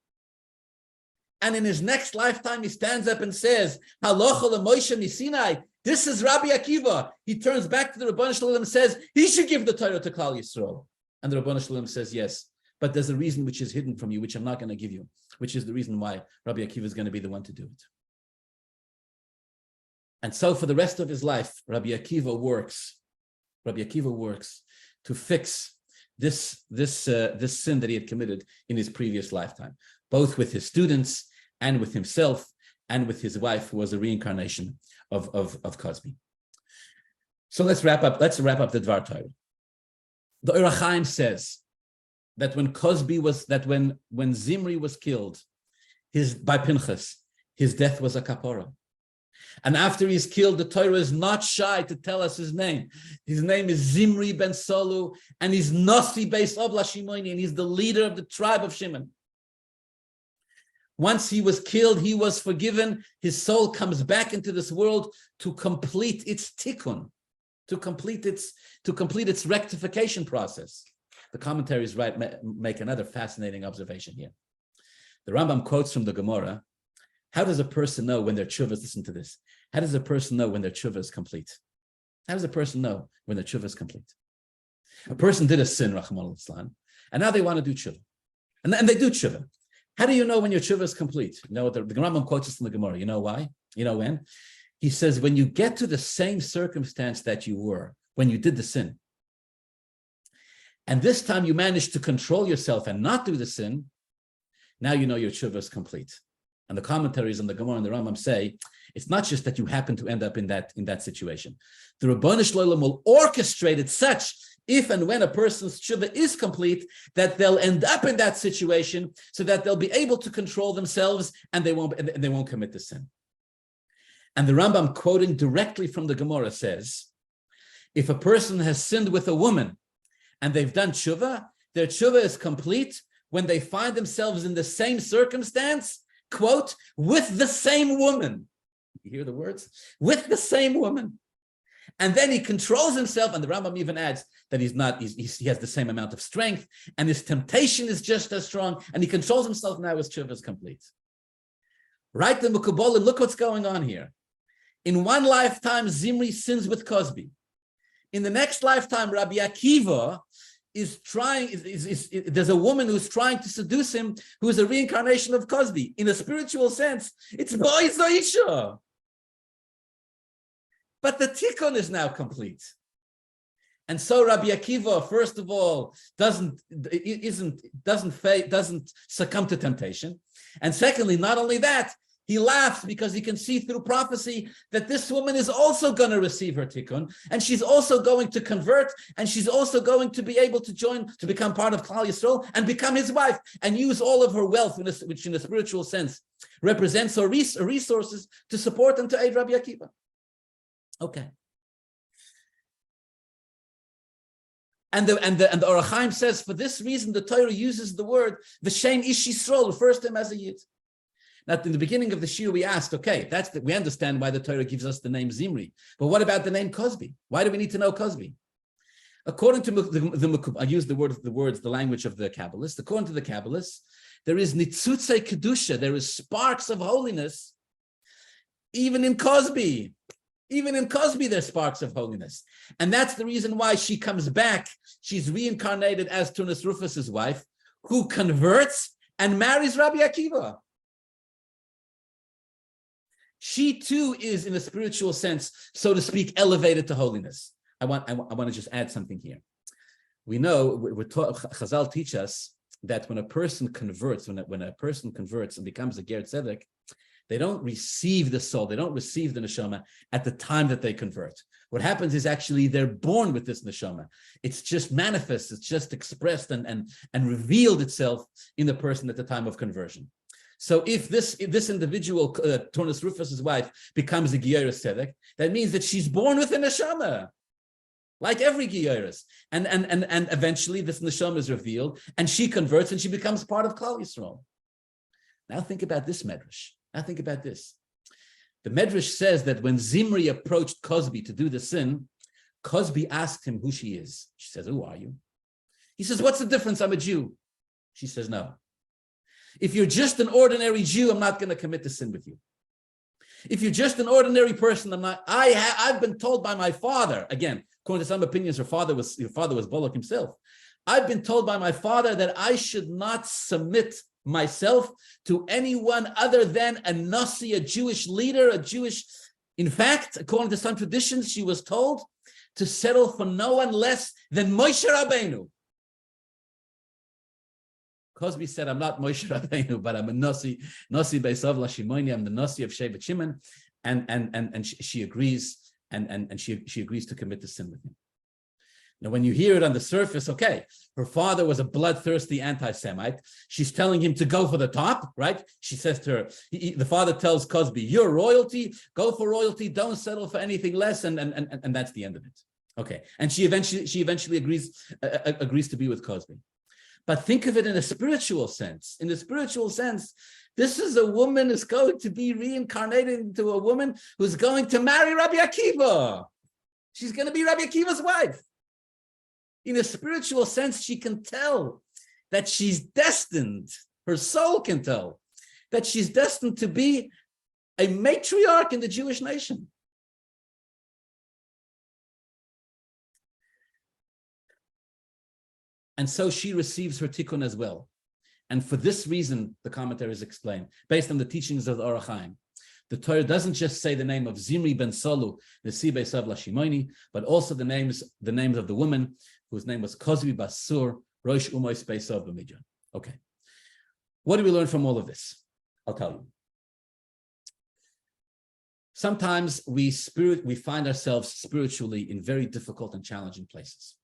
Speaker 1: And in his next lifetime, he stands up and says, Halacha l'Moshe miSinai. This is Rabbi Akiva. He turns back to the Rabban Shalom and says, he should give the Torah to Klal Yisrael. And the Rabban Shalom says, yes, but there's a reason which is hidden from you, which I'm not going to give you, which is the reason why Rabbi Akiva is going to be the one to do it. And so for the rest of his life, Rabbi Akiva works to fix this sin that he had committed in his previous lifetime, both with his students and with himself and with his wife, who was a reincarnation of Cosby. So let's wrap up the Dvar Torah. The Hachayim says that when Zimri was killed by Pinchas, his death was a kapora. And after he's killed, the Torah is not shy to tell us his name. His name is Zimri ben Solu, and he's Nasi Beis Ovla Shimoni, and he's the leader of the tribe of Shimon. Once he was killed, he was forgiven. His soul comes back into this world to complete its tikkun, to complete its rectification process. The commentaries make another fascinating observation here. The Rambam quotes from the Gemara. How does a person know when their tshuva is, listen to this, how does a person know when their tshuva is complete? How does a person know when their tshuva is complete? A person did a sin, Rahman al-Islam, and now they want to do tshuva. And they do tshuva. How do you know when your tshuva is complete? You know, the Rambam quotes this in the Gemara. You know why? You know when? He says, when you get to the same circumstance that you were when you did the sin, and this time you managed to control yourself and not do the sin, now you know your tshuva is complete. And the commentaries on the Gemara and the Rambam say, it's not just that you happen to end up in that situation. The Rebbeinu Shalom will orchestrate it such if and when a person's tshuva is complete, that they'll end up in that situation so that they'll be able to control themselves and they won't commit the sin. And the Rambam, quoting directly from the Gemara, says, if a person has sinned with a woman and they've done tshuva, their tshuva is complete when they find themselves in the same circumstance, quote, with the same woman. You hear the words? With the same woman. And then he controls himself, and the Rambam even adds that he has the same amount of strength, and his temptation is just as strong, and he controls himself now his tshuva is complete. Right, the Mukubala, look what's going on here. In one lifetime, Zimri sins with Cosby. In the next lifetime, Rabbi Akiva is trying, there's a woman who's trying to seduce him, who is a reincarnation of Cosby. In a spiritual sense, it's Boy Zoisha. But the tikkun is now complete. And so Rabbi Akiva, first of all, doesn't succumb to temptation. And secondly, not only that, he laughs because he can see through prophecy that this woman is also going to receive her tikkun, and she's also going to convert, and she's also going to be able to join, to become part of Klal Yisrael and become his wife, and use all of her wealth, which in a spiritual sense represents her resources, to support and to aid Rabbi Akiva. Okay. And the Hachayim says, for this reason, the Torah uses the word V'shem Ish Yisrael, refers to him as a Yid. Now, in the beginning of the Shiur, we asked, okay, we understand why the Torah gives us the name Zimri, but what about the name Cosby? Why do we need to know Cosby? According to I use the language of the Kabbalists. According to the Kabbalists, there is nitzutzei kedusha, there is sparks of holiness, even in Cosby. Even in Cosby, there's sparks of holiness. And that's the reason why she comes back. She's reincarnated as Tunis Rufus's wife, who converts and marries Rabbi Akiva. She too is, in a spiritual sense, so to speak, elevated to holiness. I want to just add something here. We know, Chazal teach us that when a person converts, when a person converts and becomes a Ger Tzedek, they don't receive the soul, they don't receive the neshama at the time that they convert. What happens is actually they're born with this neshama. It's just manifest, it's just expressed and revealed itself in the person at the time of conversion. So if this individual, Tunis Rufus's wife, becomes a Giyaris Tzedek, that means that she's born with a neshama, like every Giyaris. And eventually this neshama is revealed, and she converts and she becomes part of Klal Yisrael. Now think about this medrash. Now think about this. The Medrash says that when Zimri approached Cosby to do the sin, Cosby asked him who she is. She says, who are you? He says, what's the difference? I'm a Jew. She says, no. If you're just an ordinary Jew, I'm not going to commit the sin with you. If you're just an ordinary person, I'm not. I've been told by my father, again, according to some opinions, your father was Bolok himself. I've been told by my father that I should not submit myself to anyone other than a Nasi, a Jewish leader, in fact, according to some traditions, she was told to settle for no one less than Moshe Rabbeinu. Cosby said, I'm not Moshe Rabbeinu, but I'm a Nasi Beisav Lashimoni, I'm the Nasi of Shevet Shimon, and she agrees, and she agrees to commit the sin with him. Now, when you hear it on the surface, okay, her father was a bloodthirsty anti-Semite. She's telling him to go for the top, right? She says to her, the father tells Cosby, you're royalty, go for royalty, don't settle for anything less, and that's the end of it. Okay, and she eventually agrees to be with Cosby. But think of it in a spiritual sense. In the spiritual sense, this is a woman who's going to be reincarnated into a woman who's going to marry Rabbi Akiva. She's going to be Rabbi Akiva's wife. In a spiritual sense, she can tell that she's destined, her soul can tell, that she's destined to be a matriarch in the Jewish nation. And so she receives her tikkun as well. And for this reason, the commentaries explain, based on the teachings of the Hachayim, the Torah doesn't just say the name of Zimri ben Solu, Nesi Beisav Lashimoni, but also the names of the woman whose name was Cosby Basur, Rosh Umois Beisav Bamidbar. Okay. What do we learn from all of this? I'll tell you. Sometimes we find ourselves spiritually in very difficult and challenging places.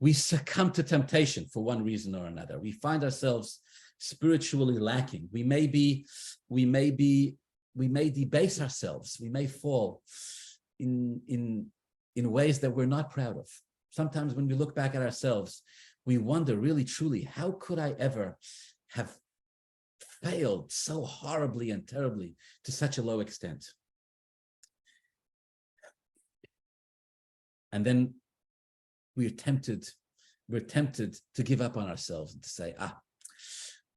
Speaker 1: we succumb to temptation for one reason or another. We find ourselves spiritually lacking. We may debase ourselves. We may fall in ways that we're not proud of. Sometimes when we look back at ourselves, we wonder really, truly, how could I ever have failed so horribly and terribly to such a low extent? And then we're tempted to give up on ourselves and to say,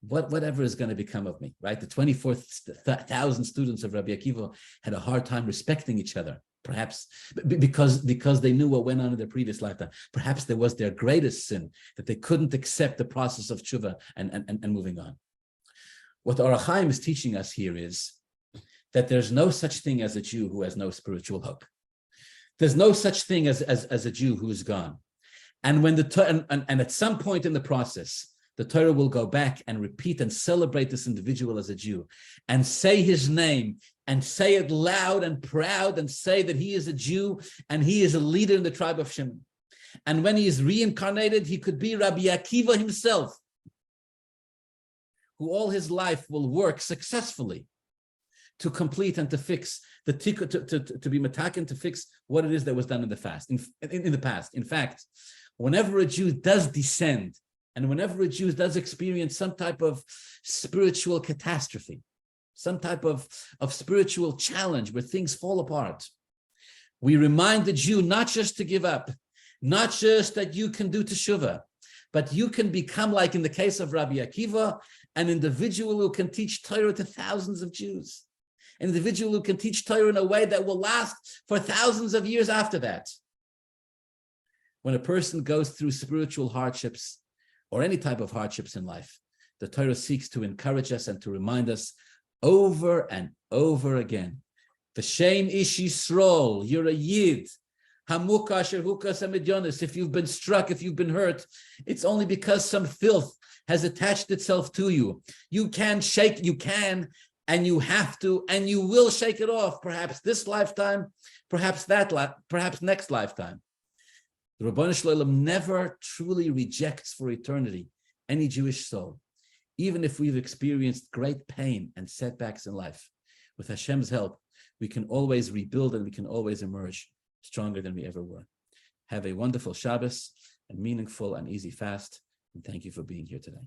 Speaker 1: whatever is going to become of me, right? The 24,000 students of Rabbi Akiva had a hard time respecting each other, perhaps because they knew what went on in their previous lifetime. Perhaps there was their greatest sin, that they couldn't accept the process of tshuva and moving on. What the Hachayim is teaching us here is that there's no such thing as a Jew who has no spiritual hope. There's no such thing as a Jew who is gone. And when and at some point in the process, the Torah will go back and repeat and celebrate this individual as a Jew and say his name and say it loud and proud and say that he is a Jew and he is a leader in the tribe of Shimon. And when he is reincarnated, he could be Rabbi Akiva himself, who all his life will work successfully to complete and to fix the tikkun, to be mataken, to fix what it is that was done in the past. In fact, whenever a Jew does descend, and whenever a Jew does experience some type of spiritual catastrophe, some type of spiritual challenge where things fall apart, we remind the Jew not just to give up, not just that you can do teshuvah, but you can become, like in the case of Rabbi Akiva, an individual who can teach Torah to thousands of Jews, an individual who can teach Torah in a way that will last for thousands of years after that. When a person goes through spiritual hardships or any type of hardships in life, the Torah seeks to encourage us and to remind us over and over again. V'shem ish Yisrael, you're a Yid. Hamuka asher hukas hamidyonis. If you've been struck, if you've been hurt, it's only because some filth has attached itself to you. You can, and you have to, and you will shake it off. Perhaps this lifetime, perhaps perhaps next lifetime. The Ribbono Shel Olam never truly rejects for eternity any Jewish soul, even if we've experienced great pain and setbacks in life. With Hashem's help, we can always rebuild and we can always emerge stronger than we ever were. Have a wonderful Shabbos, a meaningful and easy fast, and thank you for being here today.